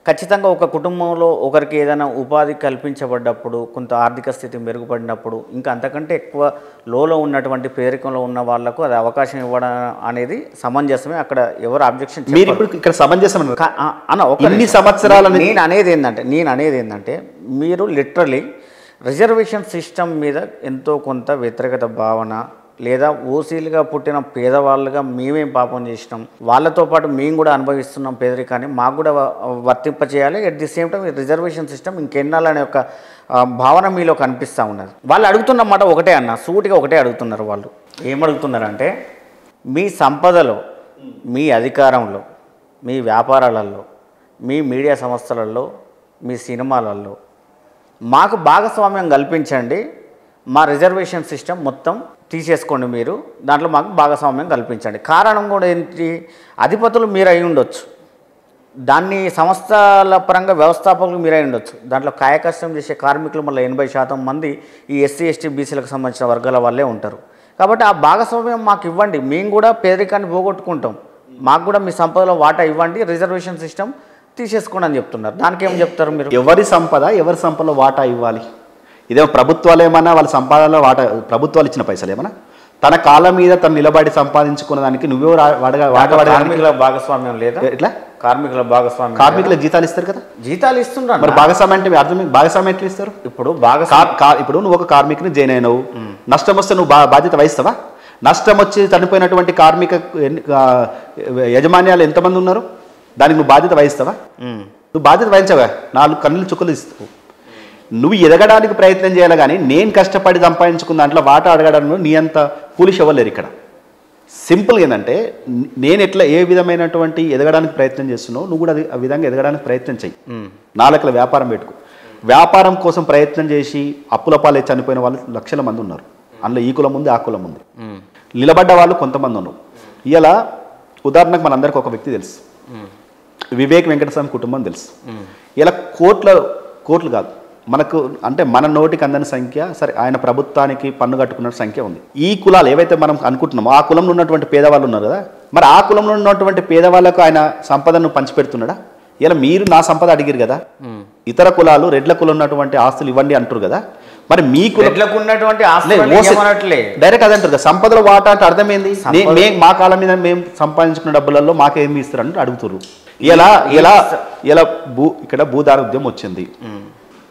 ఖచ్చితంగా ఒక కుటుంబంలో ఒకరికి ఏదైనా ఉపాధి కల్పించబడ్డప్పుడు, కొంత ఆర్థిక స్థితి మెరుగుపడినప్పుడు, ఇంకా అంతకంటే ఎక్కువ లోలో ఉన్నటువంటి పేదరికంలో ఉన్న వాళ్ళకు అది అవకాశం ఇవ్వడం అనేది సమంజసమే. అక్కడ ఎవరు అబ్జెక్షన్ మీరు ఇప్పుడు ఇక్కడ సమంజసం అన్న ఒక ఇన్ని సంవత్సరాల నేను అనేది ఏంటంటే మీరు లిటరలీ రిజర్వేషన్ సిస్టమ్ మీద ఎంతో కొంత వ్యతిరేకత భావన, లేదా ఓసీలుగా పుట్టిన పేదవాళ్ళుగా మేమేం పాపం చేసినాం, వాళ్ళతో పాటు మేము కూడా అనుభవిస్తున్నాం పేదరికాన్ని, మాకు కూడా వర్తింపచేయాలి. At the same time reservation system ఇంకెన్నాళ్ళనే ఒక భావన మీలో కనిపిస్తూ ఉన్నది. వాళ్ళు అడుగుతున్నమాట ఒకటే అన్న, సూటిగా ఒకటే అడుగుతున్నారు. వాళ్ళు ఏమడుగుతున్నారంటే మీ సంపదలో, మీ అధికారంలో, మీ వ్యాపారాలలో, మీ మీడియా సంస్థలలో, మీ సినిమాలలో మాకు భాగస్వామ్యం కల్పించండి, మా రిజర్వేషన్ సిస్టమ్ మొత్తం తీసేసుకోండి, మీరు దాంట్లో మాకు భాగస్వామ్యం కల్పించండి. కారణం కూడా ఏంటి, అధిపతులు మీరు అయి ఉండొచ్చు, సంస్థల పరంగా వ్యవస్థాపకులు మీరు అయి ఉండొచ్చు, దాంట్లో కాయకష్టం చేసే కార్మికులు మళ్ళీ 80% మంది ఈ ఎస్సీ ఎస్టీ బీసీలకు సంబంధించిన వర్గాల వాళ్ళే ఉంటారు. కాబట్టి ఆ భాగస్వామ్యం మాకు ఇవ్వండి, మేము కూడా పేదరికాన్ని పోగొట్టుకుంటాం, మాకు కూడా మీ సంపదలో వాటా ఇవ్వండి, రిజర్వేషన్ సిస్టమ్ తీసేసుకోండి అని చెప్తున్నారు. దానికి ఏం చెప్తారు మీరు? ఎవరి సంపదలో వాటా ఇవ్వాలి? ఇదేమో ప్రభుత్వాలు ఏమన్నా వాళ్ళ సంపాదనలో వాటా, ప్రభుత్వాలు ఇచ్చిన పైసలు ఏమన్నా తన కాళ్ళ మీద తను నిలబడి సంపాదించుకున్న దానికి నువ్వే కార్మికుల భాగస్వామ్యం లేదా? ఎట్లా కార్మికుల జీతాలు ఇస్తారు కదా, జీతాలు ఇస్తున్నారు. మరి భాగస్వామ్యం అంటే అర్థం, భాగస్వామ్యం ఎట్లా ఇస్తారు? ఇప్పుడు నువ్వు ఒక కార్మికుని జాయిన్ అయినావు, నష్టం వస్తే నువ్వు బాధ్యత వహిస్తావా? నష్టం వచ్చి చనిపోయినటువంటి కార్మిక యజమాన్యాలు ఎంతమంది ఉన్నారు, దానికి నువ్వు బాధ్యత వహిస్తావా? నువ్వు బాధ్యత వహించవా? 4 కన్నులు చుక్కలు ఇస్తావు. నువ్వు ఎదగడానికి ప్రయత్నం చేయాలి, కానీ నేను కష్టపడి సంపాదించుకున్న దాంట్లో వాటా అడగడంలో నీ అంత పూలిష్ అవ్వలేరు. ఇక్కడ సింపుల్గా ఏంటంటే నేను ఎట్లా ఏ విధమైనటువంటి ఎదగడానికి ప్రయత్నం చేస్తున్నావు, నువ్వు కూడా ఆ విధంగా ఎదగడానికి ప్రయత్నం చెయ్యి. 4 ఎకరాల వ్యాపారం పెట్టుకో. వ్యాపారం కోసం ప్రయత్నం చేసి అప్పుల పాలే చనిపోయిన వాళ్ళు లక్షల మంది ఉన్నారు. అందులో ఈ కులం ఉంది, ఆ కులం ఉంది. నిలబడ్డ వాళ్ళు కొంతమంది ఉన్నారు. ఇలా ఉదాహరణకు మనందరికీ ఒక వ్యక్తి తెలుసు, వివేక్ వెంకటస్వామి కుటుంబం తెలుసు. ఇలా కోట్లు కాదు మనకు, అంటే మన నోటికి అందని సంఖ్య, సరే ఆయన ప్రభుత్వానికి పన్ను కట్టుకున్న సంఖ్య ఉంది. ఈ కులాలు ఏవైతే మనం అనుకుంటున్నామో ఆ కులంలో ఉన్నటువంటి పేదవాళ్ళు ఉన్నారు కదా, మరి ఆ కులంలో ఉన్నటువంటి పేదవాళ్ళకు ఆయన సంపదను పంచిపెడుతున్నాడా? ఇలా మీరు నా సంపద అడిగిరు కదా, ఇతర కులాలు రెడ్ల కులం ఉన్నటువంటి ఆస్తులు ఇవ్వండి అంటారు కదా, మరి మీ కులకు ఉన్నటువంటి డైరెక్ట్ అదే అంటారు కదా, సంపదలో వాటా అంటే అర్థమైంది. మా కాలం మీద మేము సంపాదించుకున్న డబ్బులలో మాకేమి ఇస్తారంటే అడుగుతున్నారు. ఇక్కడ భూదాన ఉద్యమం వచ్చింది.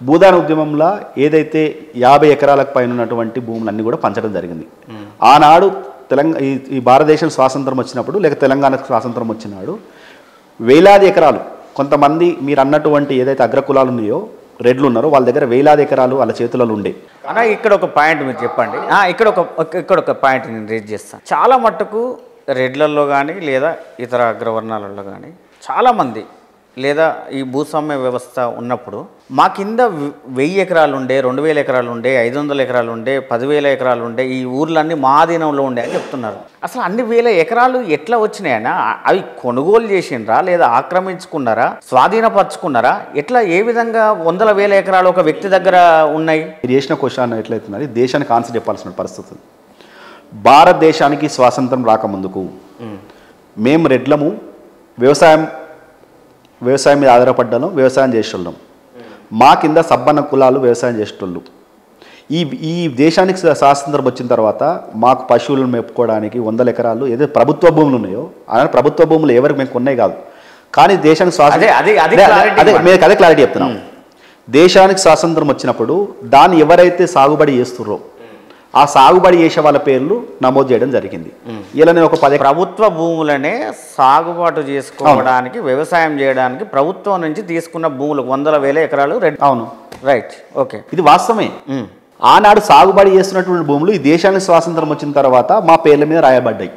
భూదాన ఉద్యమంలో ఏదైతే 50 ఎకరాలకు పైన ఉన్నటువంటి భూములన్నీ కూడా పంచడం జరిగింది. ఆనాడు ఈ భారతదేశం స్వాతంత్రం వచ్చినప్పుడు, లేక తెలంగాణకు స్వాతంత్రం వచ్చినాడు, వేలాది ఎకరాలు కొంతమంది మీరు అన్నటువంటి ఏదైతే అగ్రకులాలు ఉన్నాయో, రెడ్లు ఉన్నారో, వాళ్ళ దగ్గర వేలాది ఎకరాలు వాళ్ళ చేతులలో ఉండే. అన్న ఇక్కడ ఒక పాయింట్ మీరు చెప్పండి, ఇక్కడ ఒక పాయింట్ నేను రేజ్ చేస్తాను. చాలా మట్టుకు రెడ్లలో కానీ లేదా ఇతర అగ్రవర్ణాలలో కానీ చాలామంది, లేదా ఈ భూస్వామ్య వ్యవస్థ ఉన్నప్పుడు మా కింద 1000 ఎకరాలు ఉండే, 2000 ఎకరాలు ఉండే, 500 ఎకరాలు ఉండే, 10,000 ఎకరాలు ఉండే, ఈ ఊర్లన్నీ మా ఆధీనంలో ఉండే అని చెప్తున్నారు. అసలు అన్ని 1000 ఎకరాలు ఎట్లా వచ్చినాయన్నా? అవి కొనుగోలు చేసిండ్రా, లేదా ఆక్రమించుకున్నారా, స్వాధీనపరచుకున్నారా? ఎట్లా, ఏ విధంగా 100,000 ఎకరాలు ఒక వ్యక్తి దగ్గర ఉన్నాయి? మీరు చేసిన క్వశ్చన్ ఎట్లయితున్నది, దేశానికి ఆన్సర్ చెప్పాల్సిన పరిస్థితి. భారతదేశానికి స్వాతంత్రం రాకముందుకు మేము రెడ్లము వ్యవసాయం మీద ఆధారపడ్డాను, వ్యవసాయం చేసేవాళ్ళం. మా కింద సబ్బన్న కులాలు వ్యవసాయం చేసేటోళ్ళు. ఈ దేశానికి స్వాతంత్రం వచ్చిన తర్వాత మాకు పశువులను మేపుకోవడానికి 100 ఎకరాలు ఏదైతే ప్రభుత్వ భూములు ఉన్నాయో, అలానే ప్రభుత్వ భూములు ఎవరికి మేము కొన్నాయి కాదు, కానీ దేశానికి అదే క్లారిటీ చెప్తున్నాం. దేశానికి స్వాతంత్రం వచ్చినప్పుడు దాన్ని ఎవరైతే సాగుబడి చేస్తున్నారో ఆ సాగుబడి చేసే వాళ్ళ పేర్లు నమోదు చేయడం జరిగింది. ఇలా నేను ఒక 10 ప్రభుత్వ భూములనే సాగుబాటు చేసుకోవడానికి, వ్యవసాయం చేయడానికి ప్రభుత్వం నుంచి తీసుకున్న భూములు 100,000 ఎకరాలు. అవును, రైట్, ఓకే, ఇది వాస్తవమే. ఆనాడు సాగుబడి చేస్తున్నటువంటి భూములు ఈ దేశానికి స్వాతంత్రం వచ్చిన తర్వాత మా పేర్ల మీద రాయబడ్డాయి.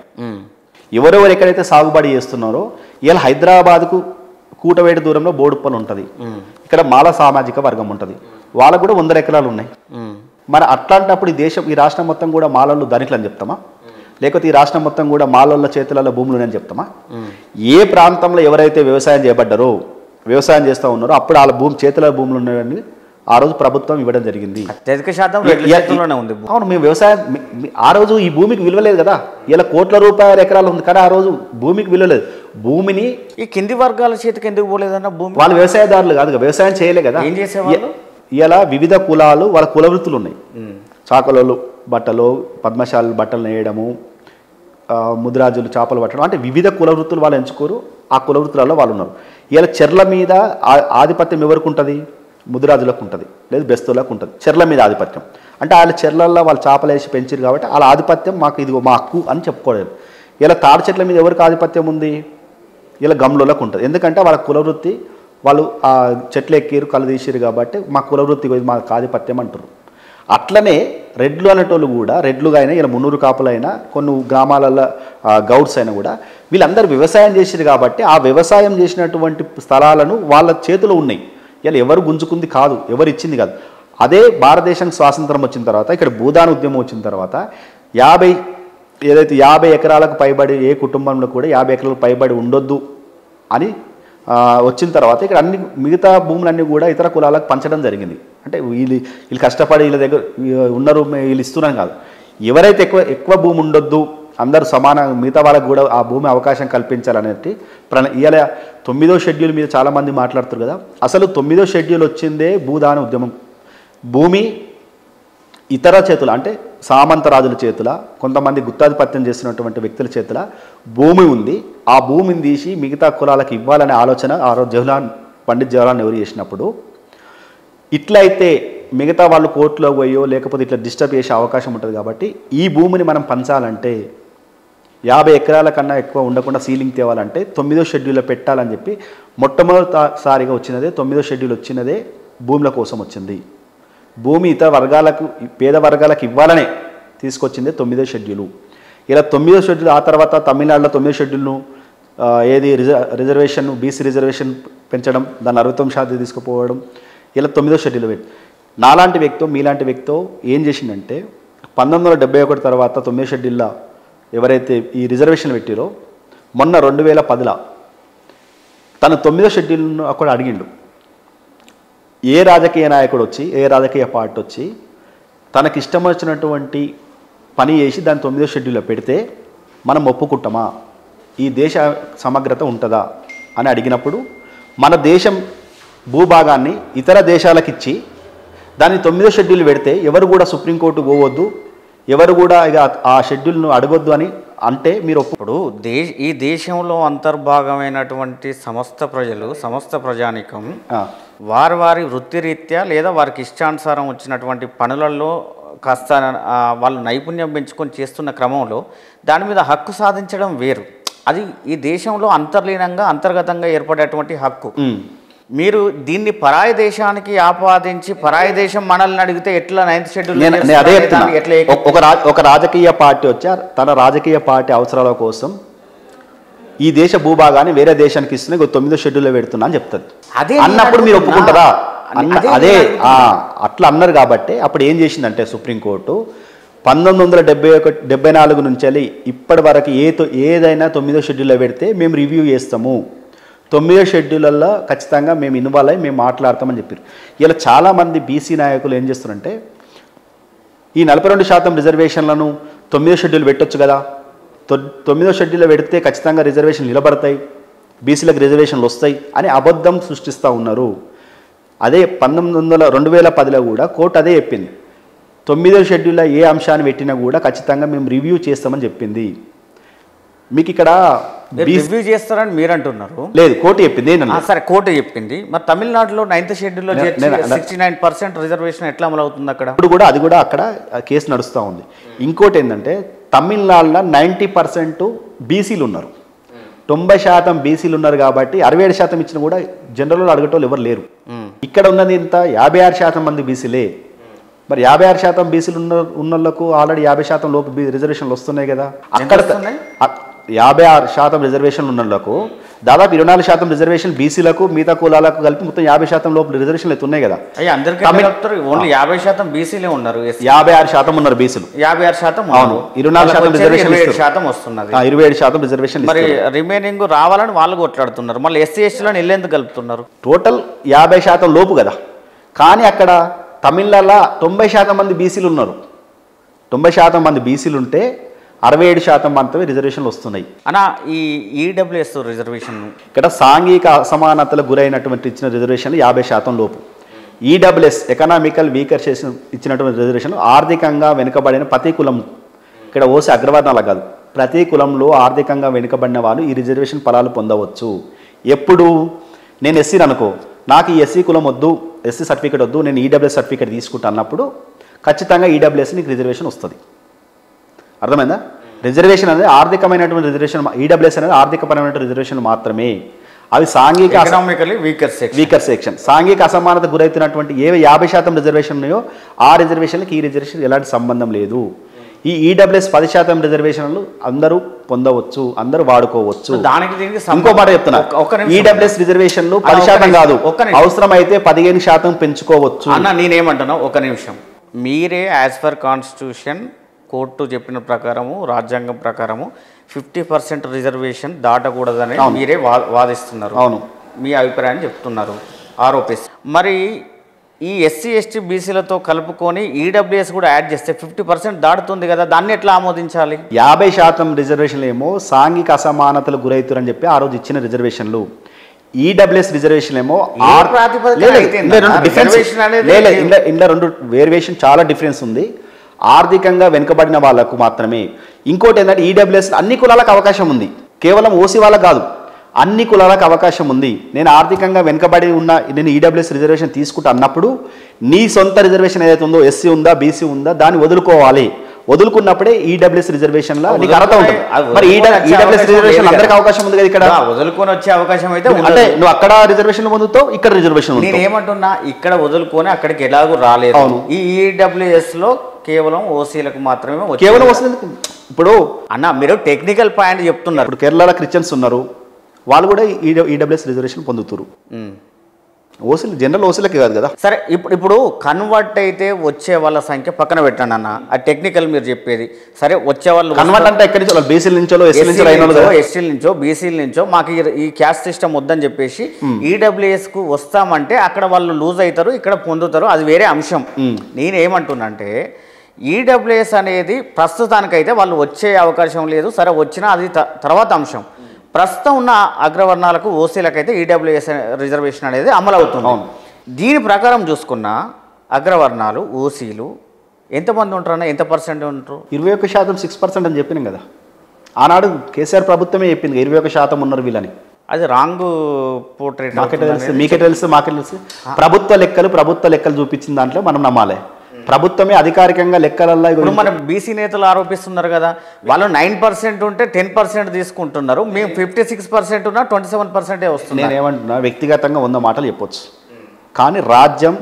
ఎవరెవరు ఎక్కడైతే సాగుబడి చేస్తున్నారో, ఇలా హైదరాబాద్కు కూటవేట దూరంలో బోడుప్పలు ఉంటుంది, ఇక్కడ మాల సామాజిక వర్గం ఉంటుంది, వాళ్ళకు కూడా 100 ఎకరాలు ఉన్నాయి. మరి అట్లాంటప్పుడు ఈ రాష్ట్రం మొత్తం కూడా మాలలు ధనికులు అని చెప్తామా? లేకపోతే ఈ రాష్ట్రం మొత్తం కూడా మాలల చేతులలో భూములు అని చెప్తామా? ఏ ప్రాంతంలో ఎవరైతే వ్యవసాయం చేయబడ్డారో, వ్యవసాయం చేస్తూ ఉన్నారో, అప్పుడు వాళ్ళ చేతుల భూములు ఉన్నాయని ఆ రోజు ప్రభుత్వం ఇవ్వడం జరిగింది. అత్యధిక శాతం రెడ్ల చేతుల్లోనే ఉంది. అవును, మేము వ్యవసాయం ఆ రోజు ఈ భూమికి విలువ లేదు కదా, ఇలా కోట్ల రూపాయల ఎకరాలు ఉంది కానీ ఆ రోజు భూమికి విలువ లేదు. భూమిని ఈ కింది వర్గాల చేతికి ఎందుకు పోలేదన్న భూమి? వాళ్ళు వ్యవసాయదారులు కాదు, వ్యవసాయం చేయలే కదా. ఏం చేసేవాళ్ళు? ఇలా వివిధ కులాలు వాళ్ళ కుల వృత్తులు ఉన్నాయి. చాకలోళ్ళు బట్టలు, పద్మశాలు బట్టలు నేయడము, ముదిరాజులు చేపలు పట్టడం, అంటే వివిధ కుల వృత్తులు వాళ్ళు ఎంచుకోరు. ఆ కుల వృత్తులలో వాళ్ళు ఉన్నారు. ఇలా చెర్ల మీద ఆధిపత్యం ఎవరికి ఉంటుంది? ముదిరాజులకు ఉంటుంది, లేదు బెస్తులకు ఉంటుంది. చెర్ల మీద ఆధిపత్యం అంటే వాళ్ళ చెర్లల్లో వాళ్ళు చేపలు వేసి పెంచారు కాబట్టి వాళ్ళ ఆధిపత్యం మాకు ఇది మా హక్కు అని చెప్పుకోలేదు. ఇలా తాడి చెట్ల మీద ఎవరికి ఆధిపత్యం ఉంది? ఇలా గమ్లోలకు ఉంటుంది. ఎందుకంటే వాళ్ళ కుల వృత్తి, వాళ్ళు ఆ చెట్లు ఎక్కిరు కళ్ళు తీసిరు కాబట్టి మా కుల వృత్తి మాకు ఆధిపత్యం అంటారు. అట్లనే రెడ్లు అనేటోళ్ళు కూడా, రెడ్లుగా అయినా ఇలా మున్నూరు కాపులైనా కొన్ని గ్రామాలలో గౌడ్స్ అయినా కూడా వీళ్ళందరూ వ్యవసాయం చేసిరు కాబట్టి ఆ వ్యవసాయం చేసినటువంటి స్థలాలను వాళ్ళ చేతిలో ఉన్నాయి. ఇలా ఎవరు గుంజుకుంది కాదు, ఎవరు ఇచ్చింది కాదు. అదే భారతదేశానికి స్వాతంత్రం వచ్చిన తర్వాత, ఇక్కడ భూదాన ఉద్యమం వచ్చిన తర్వాత 50 ఎకరాలకు పైబడి ఏ కుటుంబంలో కూడా 50 ఎకరాలకు పైబడి ఉండొద్దు అని వచ్చిన తర్వాత ఇక్కడ అన్ని మిగతా భూములన్నీ కూడా ఇతర కులాలకు పంచడం జరిగింది. అంటే వీళ్ళు కష్టపడి వీళ్ళ దగ్గర ఉన్నారు, వీళ్ళు ఇస్తున్నాను కాదు. ఎవరైతే ఎక్కువ భూమి ఉండొద్దు, అందరూ సమానం, మిగతా వాళ్ళకు కూడా ఆ భూమి అవకాశం కల్పించాలనేది ఇవాళ 9వ షెడ్యూల్ మీద చాలామంది మాట్లాడుతారు కదా. అసలు 9వ షెడ్యూల్ వచ్చిందే భూదాన ఉద్యమం. భూమి ఇతర చేతుల, అంటే సామంతరాజుల చేతుల, కొంతమంది గుత్తాధిపత్యం చేస్తున్నటువంటి వ్యక్తుల చేతుల భూమి ఉంది. ఆ భూమిని తీసి మిగతా కులాలకు ఇవ్వాలనే ఆలోచన ఆ రోజు పండిత్ జవహర్లాల్ నెహ్రూ చేసినప్పుడు, ఇట్లయితే మిగతా వాళ్ళు కోర్టులో పోయో లేకపోతే ఇట్లా డిస్టర్బ్ చేసే అవకాశం ఉంటుంది కాబట్టి ఈ భూమిని మనం పంచాలంటే 50 ఎకరాల కన్నా ఎక్కువ ఉండకుండా సీలింగ్ తేవాలంటే 9వ షెడ్యూల్లో పెట్టాలని చెప్పి మొట్టమొదటిసారిగా వచ్చినదే 9వ షెడ్యూల్ వచ్చినదే భూముల కోసం వచ్చింది. భూమి ఇతర వర్గాలకు, పేద వర్గాలకు ఇవ్వాలనే తీసుకొచ్చిందే 9వ షెడ్యూలు. ఇలా 9వ షెడ్యూల్ ఆ తర్వాత తమిళనాడులో 9వ షెడ్యూల్ను రిజర్వేషన్, బీసీ రిజర్వేషన్ పెంచడం, దాన్ని 69% తీసుకుపోవడం, ఇలా 9వ షెడ్యూల్ పెట్టి నాలాంటి వ్యక్తో మీలాంటి వ్యక్తో ఏం చేసిందంటే 1971 తర్వాత 9వ షెడ్యూల్లో ఎవరైతే ఈ రిజర్వేషన్ పెట్టిరో మొన్న 2010లో తను 9వ షెడ్యూల్ను అక్కడ అడిగిండు. ఏ రాజకీయ నాయకుడు వచ్చి, ఏ రాజకీయ పార్టీ వచ్చి తనకి ఇష్టం వచ్చినటువంటి పని చేసి దాన్ని 9వ షెడ్యూల్లో పెడితే మనం ఒప్పుకుంటామా? ఈ దేశ సమగ్రత ఉంటుందా అని అడిగినప్పుడు మన దేశం భూభాగాన్ని ఇతర దేశాలకు ఇచ్చి దాన్ని 9వ షెడ్యూల్ పెడితే ఎవరు కూడా సుప్రీంకోర్టు పోవద్దు, ఎవరు కూడా ఇక ఆ షెడ్యూల్ను అడగొద్దు అని అంటే మీరు ఇప్పుడు ఈ దేశంలో అంతర్భాగమైనటువంటి సమస్త ప్రజలు, సమస్త ప్రజానికం వారి వృత్తిరీత్యా లేదా వారికి ఇష్టానుసారం వచ్చినటువంటి పనులలో కాస్త వాళ్ళు నైపుణ్యం పెంచుకొని చేస్తున్న క్రమంలో దాని మీద హక్కు సాధించడం వేరు. అది ఈ దేశంలో అంతర్లీనంగా అంతర్గతంగా ఏర్పడేటువంటి హక్కు. మీరు దీన్ని పరాయి దేశానికి ఆపాదించి పరాయి దేశం మనల్ని అడిగితే ఎట్లా 9th షెడ్యూల్? ఒక రాజకీయ పార్టీ వచ్చి తన రాజకీయ పార్టీ అవసరాల కోసం ఈ దేశ భూభాగాన్ని వేరే దేశానికి ఇస్తున్నా 9వ షెడ్యూల్లో పెడుతున్నా అని చెప్తుంది. అదే అన్నప్పుడు మీరు ఒప్పుకుంటారా? అదే అట్లా అన్నారు కాబట్టి అప్పుడు ఏం చేసిందంటే సుప్రీంకోర్టు 1974 నుంచి ఇప్పటి వరకు ఏదైనా 9వ షెడ్యూల్లో పెడితే మేము రివ్యూ చేస్తాము, 9వ షెడ్యూల్లో ఖచ్చితంగా మేము ఇన్వాల్వ్ అయ్యి మేము మాట్లాడతామని చెప్పారు. ఇలా చాలామంది బీసీ నాయకులు ఏం చేస్తున్నారంటే ఈ 42% రిజర్వేషన్లను 9వ షెడ్యూల్ పెట్టొచ్చు కదా, 9వ షెడ్యూల్లో పెడితే ఖచ్చితంగా రిజర్వేషన్లు నిలబడతాయి, బీసీలకు రిజర్వేషన్లు వస్తాయి అని అబద్ధం సృష్టిస్తూ ఉన్నారు. అదే 2010లో కూడా కోర్టు అదే చెప్పింది. 9వ షెడ్యూల్లో ఏ అంశాన్ని పెట్టినా కూడా ఖచ్చితంగా మేము రివ్యూ చేస్తామని చెప్పింది. మీకు ఇక్కడ రివ్యూ చేస్తారని మీరు అంటున్నారు. లేదు, కోర్టు చెప్పింది. సరే, కోర్టు చెప్పింది. మరి తమిళనాడులో 9th షెడ్యూల్లో 69% రిజర్వేషన్ ఎట్లా అమలు అవుతుంది అక్కడ? ఇప్పుడు కూడా అది కూడా అక్కడ కేసు నడుస్తూ ఉంది. ఇంకోటి ఏంటంటే తమిళనాడులో 90% బీసీలు ఉన్నారు, 90% బీసీలు ఉన్నారు కాబట్టి 67% ఇచ్చిన కూడా జనరల్లో అడగటోళ్ళు ఎవరు లేరు. ఇక్కడ ఉన్నది ఇంత 56% మంది బీసీలే. మరి 56% బీసీలు ఉన్నోళ్లకు ఆల్రెడీ 50% లోపు రిజర్వేషన్లు వస్తున్నాయి కదా. అక్కడ 56% రిజర్వేషన్లు ఉన్నోళ్లకు దాదాపు 24% రిజర్వేషన్ బీసీలకు, మిగతా కులాలకు కలిపి మొత్తం 50% లోపు రిజర్వేషన్లు అయితే ఉన్నాయి కదా. ఓన్లీ 50% బీసీలే ఉన్నారు, 56% ఉన్నారు బీసీలు, 56%. అవును, 24% రిజర్వేషన్, 27% వస్తున్నది. 27% రిజర్వేషన్. మరి రిమైనింగ్ రావాలని వాళ్ళు కొట్లాడుతున్నారు. మళ్ళీ ఎస్సీ ఎస్టీలను ఎందుకు కలుపుతున్నారు? టోటల్ 50% లోపు కదా. కానీ అక్కడ తమిళనాడులో 90% మంది బీసీలు ఉన్నారు. 90% మంది బీసీలు ఉంటే 67% మాత్రమే రిజర్వేషన్లు వస్తున్నాయి. అన్న ఈ ఈడబ్ల్యూఎస్ రిజర్వేషన్ ఇక్కడ సాంఘిక అసమానతలకు గురైనటువంటి ఇచ్చిన రిజర్వేషన్లు 50% లోపు. ఈడబ్ల్యూఎస్ ఎకనామికల్ వీకర్ చేసిన ఇచ్చినటువంటి రిజర్వేషన్లు ఆర్థికంగా వెనుకబడిన ప్రతి కులం, ఇక్కడ ఓసీ అగ్రవర్ణాల కాదు, ప్రతి కులంలో ఆర్థికంగా వెనుకబడిన వాళ్ళు ఈ రిజర్వేషన్ ఫలాలు పొందవచ్చు. ఎప్పుడు నేను ఎస్సీని అనుకో, నాకు ఈ ఎస్సీ కులం వద్దు, ఎస్సీ సర్టిఫికేట్ వద్దు, నేను ఈడబ్ల్యూఎస్ సర్టిఫికేట్ తీసుకుంటా అన్నప్పుడు ఖచ్చితంగా ఈడబ్ల్యూఎస్ నీకు రిజర్వేషన్ వస్తుంది. అర్థమైందా? రిజర్వేషన్ అనేది ఆర్థికమైనటువంటి రిజర్వేషన్, ఈడబ్ల్యూఎస్ అనేది ఆర్థికపరమైన రిజర్వేషన్ మాత్రమే. అవి సాంఘిక వీకర్ సెక్షన్, సాంఘిక అసమానత గురవుతున్నటువంటి ఏవి 50% రిజర్వేషన్ ఉన్నాయో ఆ రిజర్వేషన్లకి ఈ రిజర్వేషన్ ఎలాంటి సంబంధం లేదు. ఈ ఈడబ్ల్యూఎస్ 10% రిజర్వేషన్లు అందరూ పొందవచ్చు, అందరూ వాడుకోవచ్చు. దానికి ఇంకో మాట చెప్తున్నా, ఈడబ్ల్యూఎస్ రిజర్వేషన్లు 10% కాదు, అవసరం అయితే 15% పెంచుకోవచ్చు. అన్న నేనేమంటున్నా, ఒక నిమిషం, మీరే యాజ్ పర్ కాన్స్టిట్యూషన్ కోర్టు చెప్పిన ప్రకారము, రాజ్యాంగం ప్రకారము 50% రిజర్వేషన్ దాటకూడదని మీరే వాదిస్తున్నారు. అవును, మీ అభిప్రాయాన్ని చెప్తున్నారు, ఆరోపిస్తారు. మరి ఈ ఎస్సీ ఎస్టీ బీసీలతో కలుపుకొని ఈడబ్ల్యూఎస్ కూడా యాడ్ చేస్తే 50% దాటుతుంది కదా, దాన్ని ఎట్లా ఆమోదించాలి? 50% రిజర్వేషన్లు ఏమో సాంఘిక అసమానతలు గురవుతారని చెప్పి ఆ రోజు ఇచ్చిన రిజర్వేషన్లు. ఈడబ్ల్యూఎస్ రిజర్వేషన్ ఏమో ఇందులో రెండు వేరియేషన్, చాలా డిఫరెన్స్ ఉంది. ఆర్థికంగా వెనుకబడిన వాళ్ళకు మాత్రమే. ఇంకోటి ఏంటంటే ఈడబ్ల్యూఎస్ అన్ని కులాలకు అవకాశం ఉంది, కేవలం ఓసీ వాళ్ళకు కాదు, అన్ని కులాలకు అవకాశం ఉంది. నేను ఆర్థికంగా వెనుకబడి ఉన్న నేను ఈడబ్ల్యూఎస్ రిజర్వేషన్ తీసుకుంటా అన్నప్పుడు నీ సొంత రిజర్వేషన్ ఏదైతే ఉందో, ఎస్సీ ఉందా బీసీ ఉందా, దాన్ని వదులుకోవాలి. వదులుకున్నప్పుడే ఈడబ్ల్యూఎస్ రిజర్వేషన్లో నీకు అర్హత ఉంటుంది. మరి ఈడబ్ల్యూఎస్ రిజర్వేషన్ అందరికీ అవకాశం ఉంది కదా, ఇక్కడ వదులుకొని వచ్చే అవకాశం అయితే అంటే నువ్వు అక్కడ రిజర్వేషన్ పొందుతావు, ఇక్కడ రిజర్వేషన్. నేను ఏమంటున్నా, ఇక్కడ వదులుకొని అక్కడికి ఎలాగో రాలేదు. ఈ ఈడబ్ల్యూఎస్ లో కేవలం ఓసీలకు మాత్రమే, కేవలం ఓసీలకు. ఇప్పుడు అన్న మీరు టెక్నికల్ పాయింట్ చెప్తున్నారు. ఇప్పుడు కేరళలో క్రిస్టియన్స్ ఉన్నారు, వాళ్ళు కూడా ఈడబ్ల్యూఎస్ రిజర్వేషన్ పొందుతారు. ఓసీలు జనరల్ ఓసీలకి కాదు కదా. సరే, ఇప్పుడు కన్వర్ట్ అయితే వచ్చే వాళ్ళ సంఖ్య పక్కన పెట్టండి అన్న, ఆ టెక్నికల్ మీరు చెప్పేది సరే. వచ్చే వాళ్ళు కన్వర్ట్ అంటే ఎక్కడి నుంచో, బీసీల నుంచో, ఎస్సీల నుంచో, బీసీల నుంచో మాకు ఈ క్యాస్ట్ సిస్టమ్ వద్దని చెప్పేసి ఈడబ్ల్యూఎస్ కు వస్తామంటే అక్కడ వాళ్ళు లూజ్ అవుతారు, ఇక్కడ పొందుతారు, అది వేరే అంశం. నేనేమంటున్నా అంటే ఈడబ్ల్యూఎస్ అనేది ప్రస్తుతానికైతే వాళ్ళు వచ్చే అవకాశం లేదు. సరే, వచ్చినా అది తర్వాత అంశం. ప్రస్తుతం ఉన్న అగ్రవర్ణాలకు ఓసీలకైతే ఈడబ్ల్యూఎస్ రిజర్వేషన్ అనేది అమలు అవుతుంది. దీని ప్రకారం చూసుకున్న అగ్రవర్ణాలు ఓసీలు ఎంతమంది ఉంటారన్నా, ఎంత పర్సెంట్ ఉంటారు? 21%, 6% అని చెప్పినాం కదా. ఆనాడు కేసీఆర్ ప్రభుత్వమే చెప్పింది 21% ఉన్నారు వీళ్ళని. అది రాంగ్ పోర్ట్రేట్. మీకే తెలుసు, మాకే తెలుసు. ప్రభుత్వ లెక్కలు చూపించిన దాంట్లో మనం నమ్మాలి. ప్రభుత్వమే అధికారికంగా లెక్కలల్లో. ఇప్పుడు మన బీసీ నేతలు ఆరోపిస్తున్నారు కదా, వాళ్ళు 9% ఉంటే 10% తీసుకుంటున్నారు, మేము 56% ఉన్నా 27% వస్తుంది. నేను ఏమంటున్నా, వ్యక్తిగతంగా 100 మాటలు చెప్పొచ్చు, కానీ రాజ్యం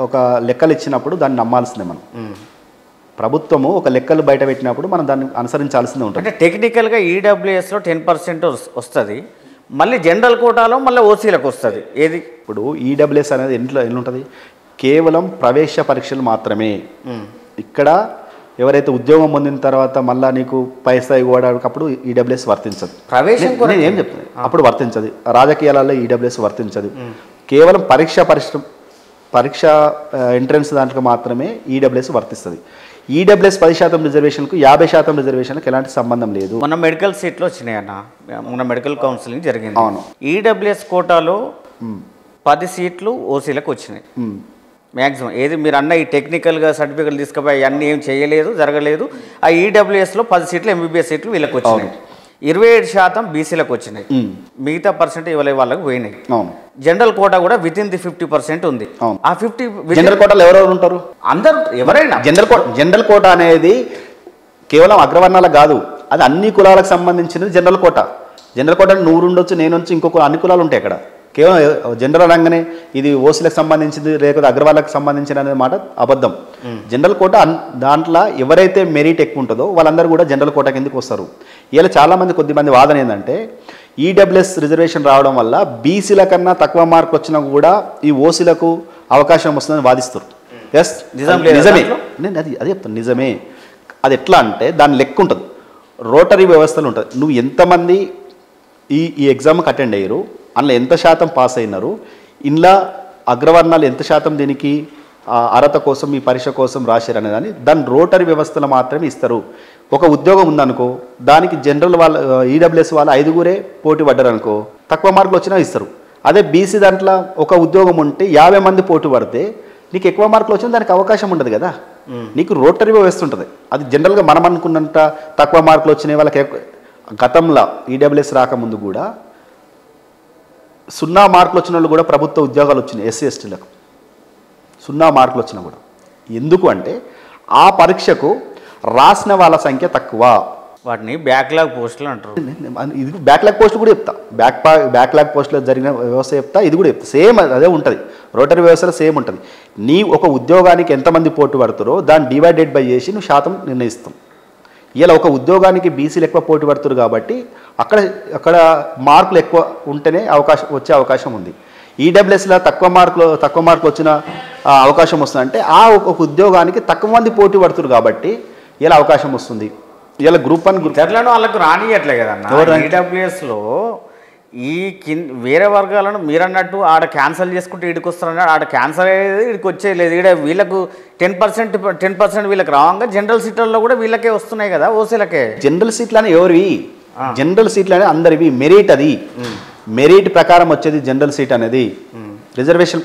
ఒక లెక్కలు ఇచ్చినప్పుడు దాన్ని నమ్మాల్సిందే. మనం ప్రభుత్వము ఒక లెక్కలు బయట పెట్టినప్పుడు మనం దాన్ని అనుసరించాల్సిందే ఉంటుంది. అంటే టెక్నికల్గా ఈడబ్ల్యూఎస్లో 10% వస్తుంది, మళ్ళీ జనరల్ కోటాలో మళ్ళీ ఓసీలకు వస్తుంది. ఏది ఇప్పుడు ఈడబ్ల్యూఎస్ అనేది ఎన్ని ఉంటుంది, కేవలం ప్రవేశ పరీక్షలు మాత్రమే. ఇక్కడ ఎవరైతే ఉద్యోగం పొందిన తర్వాత మళ్ళీ నీకు పై స్థాయి ఓడేటప్పుడు ఈడబ్ల్యూఎస్ వర్తించదు. ప్రవేశం నేను ఏం చెప్తాను, అప్పుడు వర్తించదు. రాజకీయాలలో ఈడబ్ల్యూఎస్ వర్తించదు. కేవలం పరీక్ష ఎంట్రన్స్ దాంట్లో మాత్రమే ఈడబ్ల్యూఎస్ వర్తిస్తుంది. ఈడబ్ల్యూఎస్ 10% రిజర్వేషన్కు 50% రిజర్వేషన్కి ఎలాంటి సంబంధం లేదు. మన మెడికల్ సీట్లు వచ్చినాయి అన్న, మన మెడికల్ కౌన్సిలింగ్ జరిగింది. అవును, ఈడబ్ల్యూఎస్ కోటాలో 10 సీట్లు ఓసీలకు వచ్చినాయి మ్యాక్సిమం. ఏది మీరు అన్న ఈ టెక్నికల్గా సర్టిఫికెట్లు తీసుకుపోయి అన్నీ ఏం చేయలేదు, జరగలేదు. ఆ ఈడబ్ల్యూఎస్లో 10 సీట్లు ఎంబీబీఎస్ సీట్లు వీళ్ళకి వచ్చినాయి, 27% బీసీలకు వచ్చినాయి, మిగతా పర్సెంట్ ఇవ్వలే వాళ్ళకి పోయినాయి. జనరల్ కోటా కూడా వితిన్ ది 50% ఉంది. ఆ 50 జనరల్ కోటాలో ఎవరెవరు ఉంటారు? అందరూ, ఎవరైనా. జనరల్ కోటా అనేది కేవలం అగ్రవర్ణాలకు కాదు, అది అన్ని కులాలకు సంబంధించినది జనరల్ కోటా. జనరల్ కోటా నువ్వు ఉండొచ్చు, నేను వచ్చి ఇంకొక అన్ని కులాలు ఉంటాయి అక్కడ. కేవలం జనరల్ రంగనే ఇది ఓసీలకు సంబంధించింది లేకపోతే అగ్రవాళ్ళకి సంబంధించిన అనే మాట అబద్ధం. జనరల్ కోటా దాంట్లో ఎవరైతే మెరిట్ ఎక్కువ ఉంటుందో వాళ్ళందరూ కూడా జనరల్ కోటా కిందకి వస్తారు. ఇలా చాలామంది కొద్దిమంది వాదన ఏంటంటే ఈడబ్ల్యూఎస్ రిజర్వేషన్ రావడం వల్ల బీసీల కన్నా తక్కువ మార్క్ వచ్చినా కూడా ఈ ఓసీలకు అవకాశం వస్తుందని వాదిస్తారు. ఎస్, నిజమే. నేను అదే చెప్తాను, నిజమే. అది ఎట్లా అంటే దాని లెక్క ఉంటుంది, రోటరీ వ్యవస్థలు ఉంటుంది. నువ్వు ఎంతమంది ఈ ఎగ్జామ్కి అటెండ్ అయ్యారు, అందులో ఎంత శాతం పాస్ అయినారు, ఇంట్లో అగ్రవర్ణాలు ఎంత శాతం దీనికి అర్హత కోసం ఈ పరీక్ష కోసం రాశారు అనేదాన్ని దాని రోటరీ వ్యవస్థలో మాత్రమే ఇస్తారు. ఒక ఉద్యోగం ఉందనుకో, దానికి జనరల్ వాళ్ళ ఈడబ్ల్యూఎస్ వాళ్ళు 5గురే పోటీ పడ్డారు అనుకో, తక్కువ మార్కులు వచ్చినా ఇస్తారు. అదే బీసీ దాంట్లో ఒక ఉద్యోగం ఉంటే 50 మంది పోటీ పడితే నీకు ఎక్కువ మార్కులు వచ్చినా దానికి అవకాశం ఉండదు కదా. నీకు రోటరీ వ్యవస్థ ఉంటుంది. అది జనరల్గా మనం అనుకున్నంత తక్కువ మార్కులు వచ్చినాయి వాళ్ళకి. గతంలో ఈడబ్ల్యూఎస్ రాకముందు కూడా 0 మార్కులు వచ్చిన వాళ్ళు కూడా ప్రభుత్వ ఉద్యోగాలు వచ్చినాయి ఎస్సీ ఎస్టీలకు. 0 మార్కులు వచ్చినా కూడా. ఎందుకు అంటే ఆ పరీక్షకు రాసిన వాళ్ళ సంఖ్య తక్కువ. వాటిని బ్యాక్లాగ్ పోస్టులు అంటారు. ఇది బ్యాక్లాగ్ పోస్టులు కూడా చెప్తా, బ్యాక్లాగ్ పోస్టులో జరిగిన వ్యవస్థ చెప్తా, ఇది కూడా చెప్తా. సేమ్ అదే ఉంటుంది, రోటరీ వ్యవస్థలో సేమ్ ఉంటుంది. నీ ఒక ఉద్యోగానికి ఎంతమంది పోటీ పడుతారో దాన్ని డివైడెడ్ బై చేసి నువ్వు శాతం నిర్ణయిస్తాం. ఇలా ఒక ఉద్యోగానికి బీసీలు ఎక్కువ పోటీ పడుతున్నారు కాబట్టి అక్కడ మార్కులు ఎక్కువ ఉంటేనే వచ్చే అవకాశం ఉంది. ఈడబ్ల్యూఎస్లో తక్కువ మార్కులు వచ్చిన అవకాశం వస్తుందంటే ఆ ఒక ఉద్యోగానికి తక్కువ మంది పోటీ పడుతున్నారు కాబట్టి ఇలా అవకాశం వస్తుంది. ఇలా గ్రూప్ 1 ఇతరులను వాళ్ళకు రానియట్లే కదన్నా. ఈడబ్ల్యూఎస్లో ఈ వేరే వర్గాలను మీరు అన్నట్టు ఆడ క్యాన్సల్ చేసుకుంటే ఈడికి వస్తారన్నాడు. ఆడ క్యాన్సల్ అయ్యేది ఈడికి వచ్చేయలేదు. ఈడ వీళ్ళకు 10% వీళ్ళకి రావంగా జనరల్ సీట్లలో కూడా వీళ్ళకే వస్తున్నాయి కదా, ఓసీలకే. జనరల్ సీట్లని ఎవరివి? జనరల్ సీట్లు అనేది అందరివి. మెరిట్, అది మెరిట్ ప్రకారం వచ్చేది జనరల్ సీట్ అనేది. రిజర్వేషన్